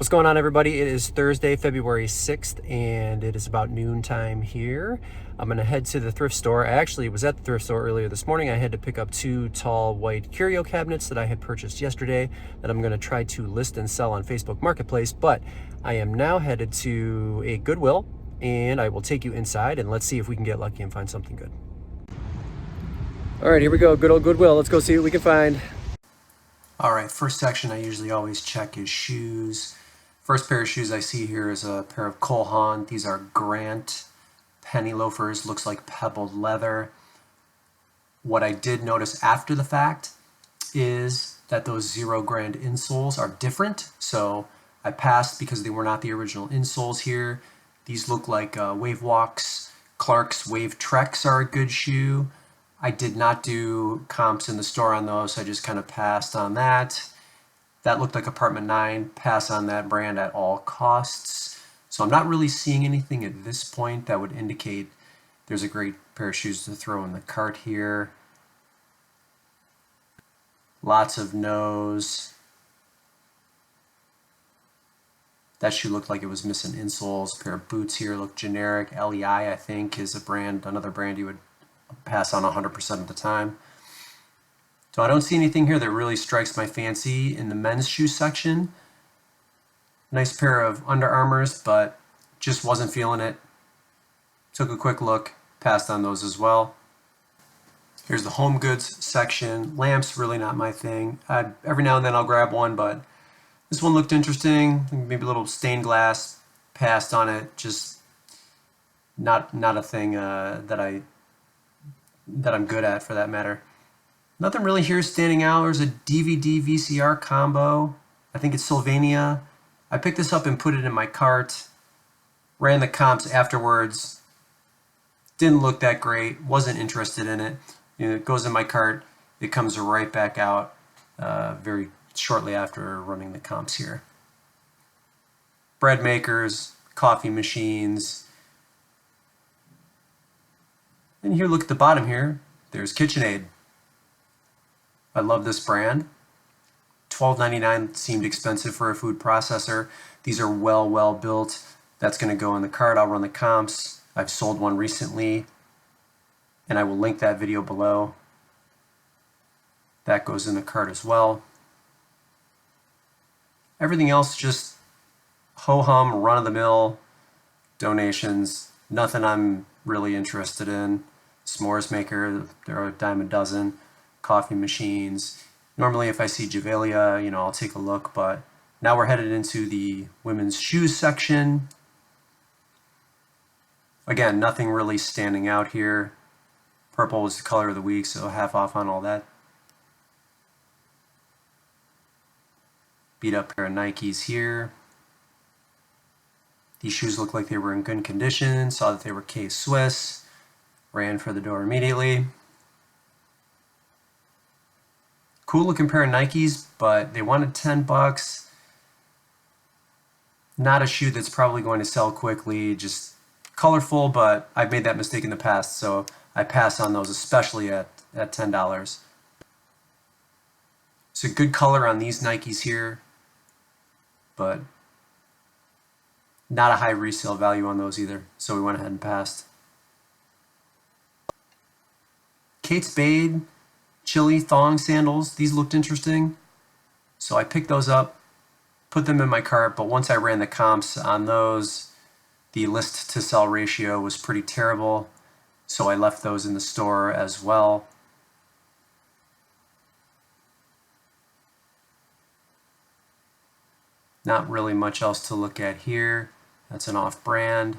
What's going on, everybody? It is Thursday, February 6th, and it is about noontime here. I'm going to head to the thrift store. I actually was at the thrift store earlier this morning. I had to pick up 2 tall white curio cabinets that I had purchased yesterday that I'm going to try to list and sell on Facebook Marketplace, but I am now headed to a Goodwill, and I will take you inside, and let's see if we can get lucky and find something good. All right, here we go. Good old Goodwill. Let's go see what we can find. All right, first section I usually always check is shoes. First pair of shoes I see here is a pair of Cole Haan. These are Grant penny loafers, looks like pebbled leather. What I did notice after the fact is that those 0 grand insoles are different. So I passed because they were not the original insoles here. These look like Wave Walks. Clark's Wave Treks are a good shoe. I did not do comps in the store on those, so I just kind of passed on that. That looked like Apartment 9, pass on that brand at all costs. So I'm not really seeing anything at this point that would indicate there's a great pair of shoes to throw in the cart here. Lots of no's. That shoe looked like it was missing insoles. A pair of boots here look generic. LEI, I think, is a brand, another brand you would pass on 100% of the time. So I don't see anything here that really strikes my fancy in the men's shoe section. Nice pair of Under Armours, but just wasn't feeling it. Took a quick look, passed on those as well. Here's the home goods section. Lamps, really not my thing. Every now and then I'll grab one, but this one looked interesting. Maybe a little stained glass, passed on it. Just not a thing that I'm good at, for that matter. Nothing really here standing out. There's a DVD VCR combo. I think it's Sylvania. I picked this up and put it in my cart. Ran the comps afterwards. Didn't look that great. Wasn't interested in it. It goes in my cart. It comes right back out very shortly after running the comps here. Bread makers, coffee machines. And here, look at the bottom here. There's KitchenAid. I love this brand. $12.99 seemed expensive for a food processor. These are well built. That's going to go in the cart. I'll run the comps. I've sold one recently, and I will link that video below. That goes in the cart as well. Everything else just ho-hum, run-of-the-mill donations. Nothing I'm really interested in. S'mores maker, there are a dime a dozen. Coffee machines. Normally if I see Javelia, I'll take a look, but now we're headed into the women's shoes section. Again, nothing really standing out here. Purple was the color of the week, so half off on all that. Beat up pair of Nikes here. These shoes look like they were in good condition. Saw that they were K-Swiss. Ran for the door immediately. Cool looking pair of Nikes, but they wanted $10. Not a shoe that's probably going to sell quickly. Just colorful, but I've made that mistake in the past, so I pass on those, especially at $10. So good color on these Nikes here, but not a high resale value on those either, so we went ahead and passed. Kate Spade Chili thong sandals. These looked interesting, so I picked those up, put them in my cart, but once I ran the comps on those, the list to sell ratio was pretty terrible, so I left those in the store as well. Not really much else to look at here. That's an off-brand.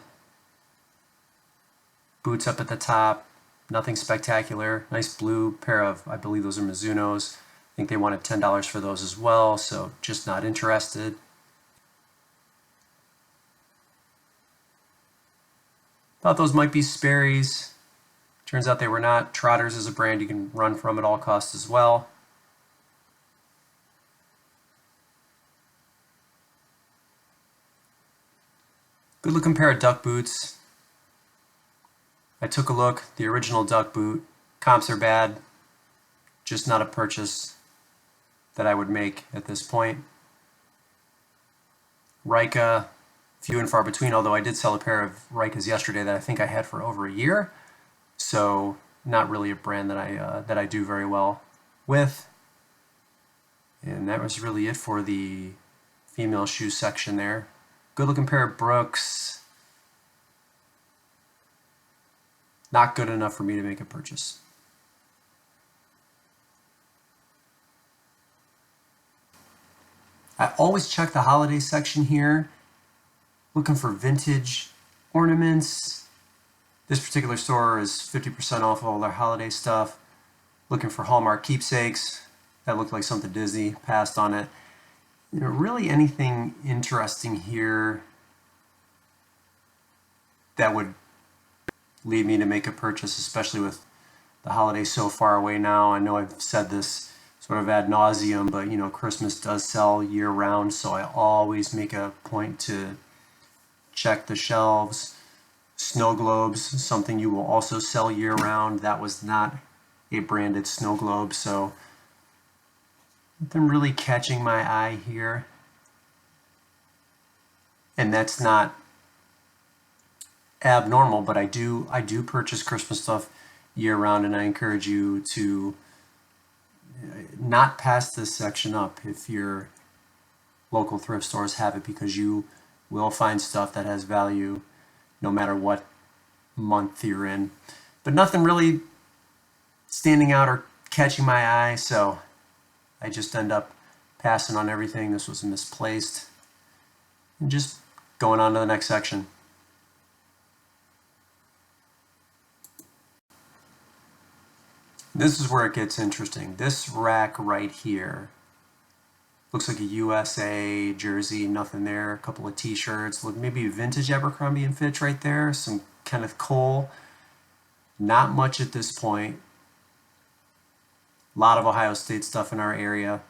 Boots up at the top. Nothing spectacular. Nice blue pair of, I believe those are Mizunos. I think they wanted $10 for those as well, so just not interested. Thought those might be Sperry's. Turns out they were not. Trotters is a brand you can run from at all costs as well. Good looking pair of duck boots. I took a look, the original duck boot. Comps are bad, just not a purchase that I would make at this point. Rika, few and far between, although I did sell a pair of Rikas yesterday that I think I had for over a year. So not really a brand that I do very well with. And that was really it for the female shoe section there. Good looking pair of Brooks. Not good enough for me to make a purchase. I always check the holiday section here, looking for vintage ornaments. This particular store is 50% off all their holiday stuff. Looking for Hallmark keepsakes. That looked like something Disney, passed on it. You know, really anything interesting here that would lead me to make a purchase, especially with the holidays so far away now. I know I've said this sort of ad nauseum, but you know, Christmas does sell year round, so I always make a point to check the shelves. Snow globes, something you will also sell year round. That was not a branded snow globe, so nothing really catching my eye here. And that's not abnormal, but I do purchase Christmas stuff year round, and I encourage you to not pass this section up if your local thrift stores have it, because you will find stuff that has value no matter what month you're in. But nothing really standing out or catching my eye, so I just end up passing on everything. This was misplaced. And just going on to the next section. This is where it gets interesting. This rack right here looks like a USA jersey, nothing there. A couple of t-shirts, look, maybe vintage Abercrombie and Fitch right there. Some Kenneth Cole. Not much at this point. A lot of Ohio State stuff in our area,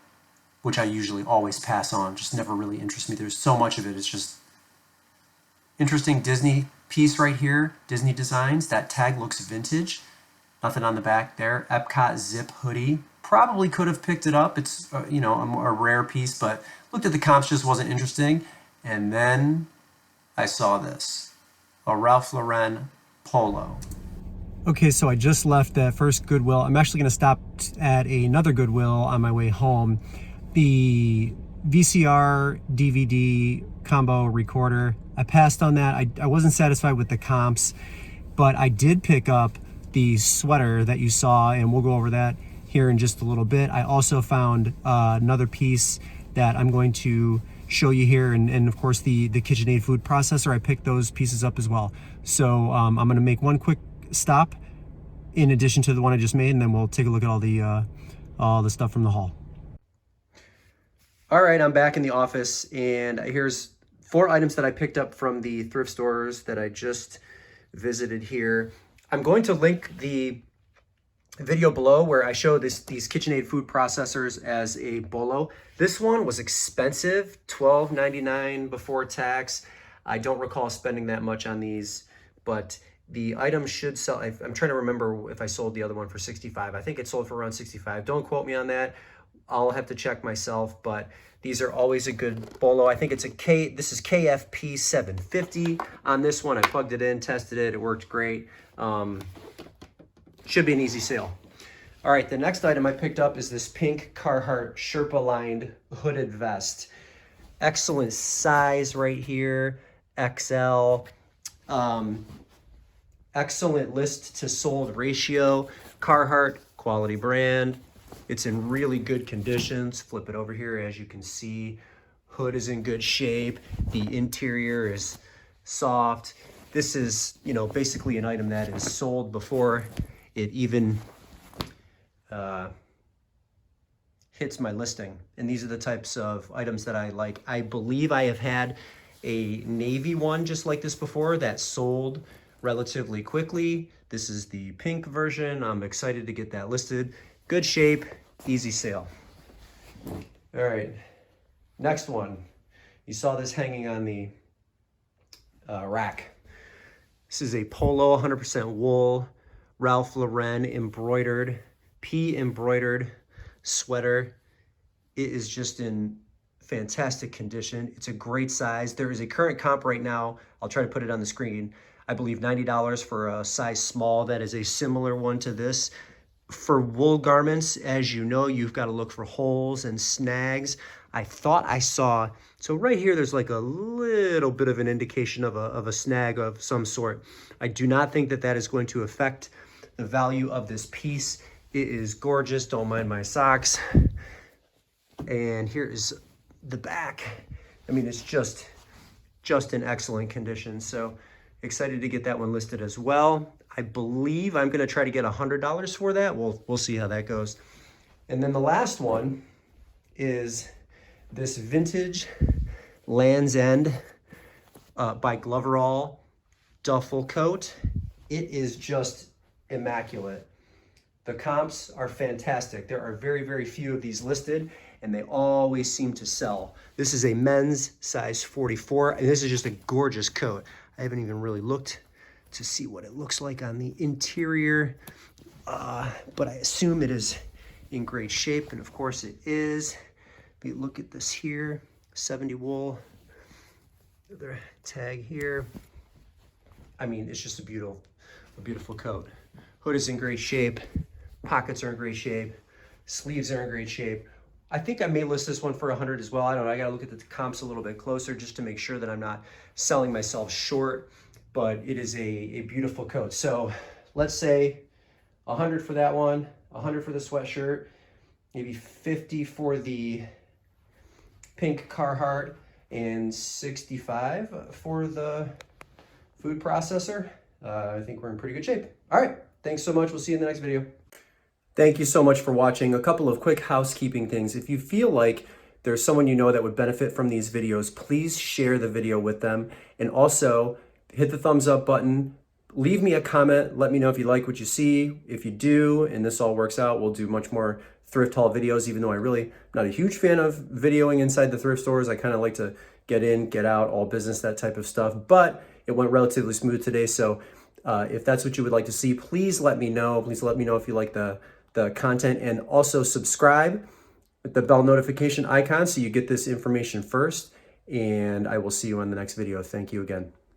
which I usually always pass on. Just never really interests me. There's so much of it. It's just interesting. Disney piece right here. Disney Designs. That tag looks vintage. Nothing on the back there. Epcot zip hoodie. Probably could have picked it up. It's you know, a rare piece, but looked at the comps, just wasn't interesting. And then I saw this, a Ralph Lauren polo. Okay, so I just left that first Goodwill. I'm actually going to stop at another Goodwill on my way home. The VCR DVD combo recorder. I passed on that. I wasn't satisfied with the comps, but I did pick up the sweater that you saw, and we'll go over that here in just a little bit. I also found another piece that I'm going to show you here, and of course the KitchenAid food processor. I picked those pieces up as well. So I'm going to make one quick stop in addition to the one I just made, and then we'll take a look at all the stuff from the haul. All right, I'm back in the office, and here's 4 items that I picked up from the thrift stores that I just visited here. I'm going to link the video below where I show these KitchenAid food processors as a bolo. This one was expensive, $12.99 before tax. I don't recall spending that much on these, but the item should sell. I'm trying to remember if I sold the other one for $65. I think it sold for around $65. Don't quote me on that. I'll have to check myself, but these are always a good bolo. I think it's this is KFP 750 on this one. I plugged it in, tested it, it worked great. Should be an easy sale. All right, the next item I picked up is this pink Carhartt Sherpa lined hooded vest. Excellent size right here, XL. Excellent list to sold ratio. Carhartt, quality brand. It's in really good conditions. Flip it over here, as you can see. Hood is in good shape. The interior is soft. This is, you know, basically an item that is sold before it even hits my listing. And these are the types of items that I like. I believe I have had a navy one just like this before that sold relatively quickly. This is the pink version. I'm excited to get that listed. Good shape, easy sale. All right, next one. You saw this hanging on the rack. This is a polo, 100% wool, Ralph Lauren embroidered, embroidered sweater. It is just in fantastic condition. It's a great size. There is a current comp right now. I'll try to put it on the screen. I believe $90 for a size small. That is a similar one to this. For wool garments, as you know, you've got to look for holes and snags. I thought I saw, so right here, there's like a little bit of an indication of a snag of some sort. I do not think that that is going to affect the value of this piece. It is gorgeous. Don't mind my socks. And here is the back. I mean, it's just in excellent condition. So excited to get that one listed as well. I believe I'm going to try to get $100 for that. We'll see how that goes. And then the last one is this vintage Land's End by Gloverall duffel coat. It is just immaculate. The comps are fantastic. There are very, very few of these listed, and they always seem to sell. This is a men's size 44, and this is just a gorgeous coat. I haven't even really looked to see what it looks like on the interior, but I assume it is in great shape, and of course it is. If you look at this here, 70 wool, another tag here. I mean, it's just a beautiful coat. Hood is in great shape, pockets are in great shape, sleeves are in great shape. I think I may list this one for 100 as well. I don't know, I gotta look at the comps a little bit closer just to make sure that I'm not selling myself short, but it is a beautiful coat. So let's say 100 for that one, 100 for the sweatshirt, maybe 50 for the pink Carhartt, and 65 for the food processor. I think we're in pretty good shape. All right, thanks so much. We'll see you in the next video. Thank you so much for watching. A couple of quick housekeeping things. If you feel like there's someone you know that would benefit from these videos, please share the video with them. And also hit the thumbs up button. Leave me a comment. Let me know if you like what you see. If you do, and this all works out, we'll do much more thrift haul videos, even though I really am not a huge fan of videoing inside the thrift stores. I kind of like to get in, get out, all business, that type of stuff. But it went relatively smooth today. So if that's what you would like to see, please let me know. Please let me know if you like the content, and also subscribe with the bell notification icon so you get this information first. And I will see you on the next video. Thank you again.